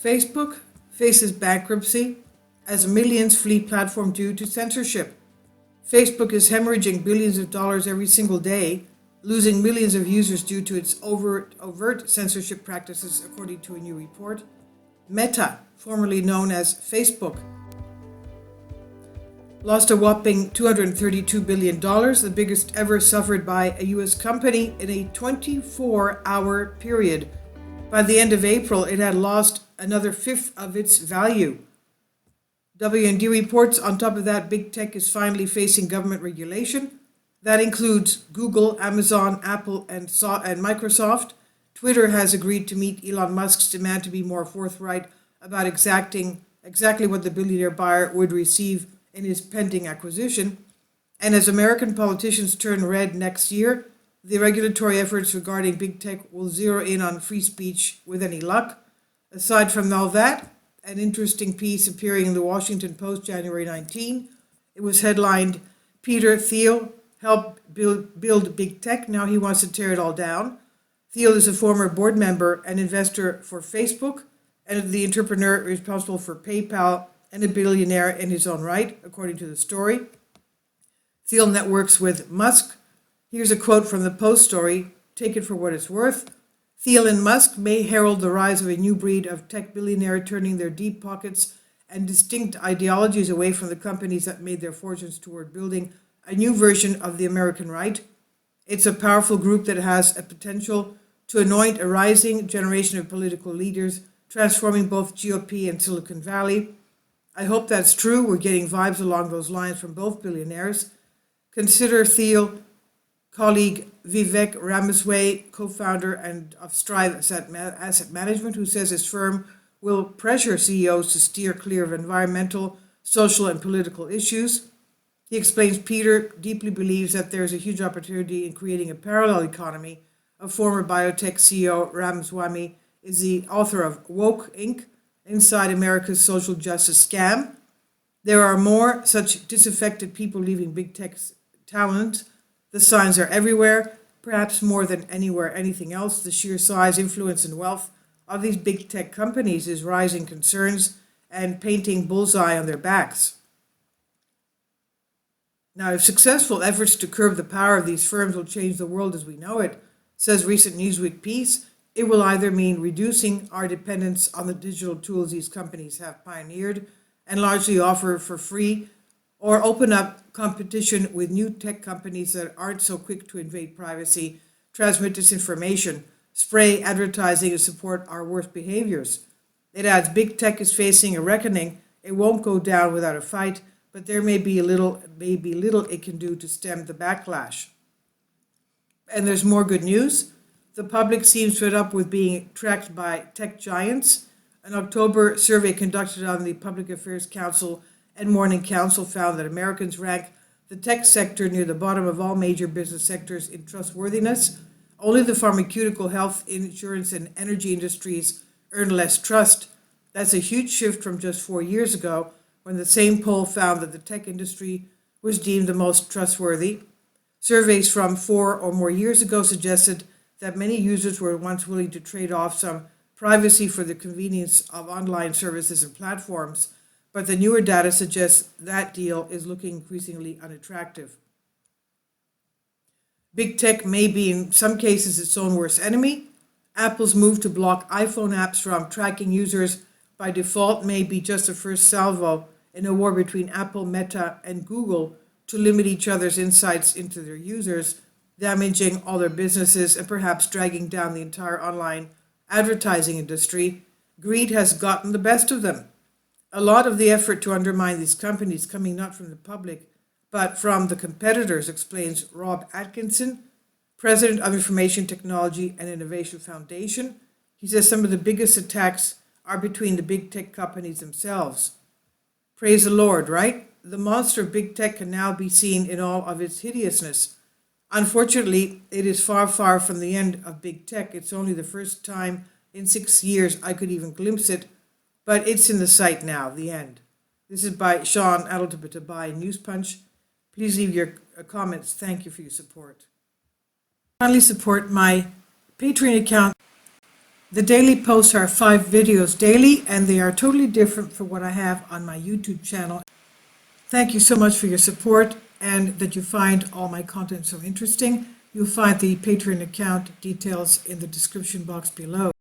Facebook faces bankruptcy as millions flee platform due to censorship. Facebook is hemorrhaging billions of dollars every single day, losing millions of users due to its overt censorship practices, according to a new report. Meta, formerly known as Facebook, lost a whopping $232 billion, the biggest ever suffered by a U.S. company in a 24-hour period. By the end of April, it had lost another fifth of its value. W&D reports, on top of that, big tech is finally facing government regulation. That includes Google, Amazon, Apple, and Microsoft. Twitter has agreed to meet Elon Musk's demand to be more forthright about exactly what the billionaire buyer would receive in his pending acquisition. And as American politicians turn red next year, the regulatory efforts regarding big tech will zero in on free speech with any luck. Aside from all that, an interesting piece appearing in the Washington Post January 19. It was headlined, "Peter Thiel helped build big tech, now he wants to tear it all down." Thiel is a former board member and investor for Facebook, and the entrepreneur responsible for PayPal, and a billionaire in his own right, according to the story. Thiel networks with Musk. Here's a quote from the Post story. Take it for what it's worth. Thiel and Musk may herald the rise of a new breed of tech billionaire, turning their deep pockets and distinct ideologies away from the companies that made their fortunes toward building a new version of the American right. It's a powerful group that has a potential to anoint a rising generation of political leaders, transforming both GOP and Silicon Valley. I hope that's true. We're getting vibes along those lines from both billionaires. Consider Thiel colleague Vivek Ramaswamy, co-founder of Strive Asset Management, who says his firm will pressure CEOs to steer clear of environmental, social, and political issues. He explains Peter deeply believes that there's a huge opportunity in creating a parallel economy. A former biotech CEO, Ramaswamy, is the author of Woke Inc., Inside America's Social Justice Scam. There are more such disaffected people leaving big tech's talent. The signs are everywhere, perhaps more than anything else. The sheer size, influence, and wealth of these big tech companies is raising concerns and painting bullseye on their backs. Now, if successful efforts to curb the power of these firms will change the world as we know it, says recent Newsweek piece, it will either mean reducing our dependence on the digital tools these companies have pioneered and largely offer for free, or open up competition with new tech companies that aren't so quick to invade privacy, transmit disinformation, spray advertising, and support our worst behaviors. It adds, big tech is facing a reckoning. It won't go down without a fight, but there may be little it can do to stem the backlash. And there's more good news. The public seems fed up with being tracked by tech giants. An October survey conducted on the Public Affairs Council and Morning Council found that Americans rank the tech sector near the bottom of all major business sectors in trustworthiness. Only the pharmaceutical, health, insurance, and energy industries earn less trust. That's a huge shift from just 4 years ago, when the same poll found that the tech industry was deemed the most trustworthy. Surveys from 4 or more years ago suggested that many users were once willing to trade off some privacy for the convenience of online services and platforms, but the newer data suggests that deal is looking increasingly unattractive. Big tech may be in some cases its own worst enemy. Apple's move to block iPhone apps from tracking users by default may be just the first salvo in a war between Apple, Meta, and Google to limit each other's insights into their users, damaging all their businesses and perhaps dragging down the entire online advertising industry. Greed has gotten the best of them. A lot of the effort to undermine these companies coming not from the public, but from the competitors, explains Rob Atkinson, president of Information Technology and Innovation Foundation. He says some of the biggest attacks are between the big tech companies themselves. Praise the Lord, right? The monster of big tech can now be seen in all of its hideousness. Unfortunately, it is far, far from the end of big tech. It's only the first time in 6 years I could even glimpse it, but it's in the sight now, the end. This is by Sean Adeltabitabai, News Punch. Please leave your comments. Thank you for your support. Kindly support my Patreon account. The daily posts are 5 videos daily, and they are totally different from what I have on my YouTube channel. Thank you so much for your support and that you find all my content so interesting. You'll find the Patreon account details in the description box below.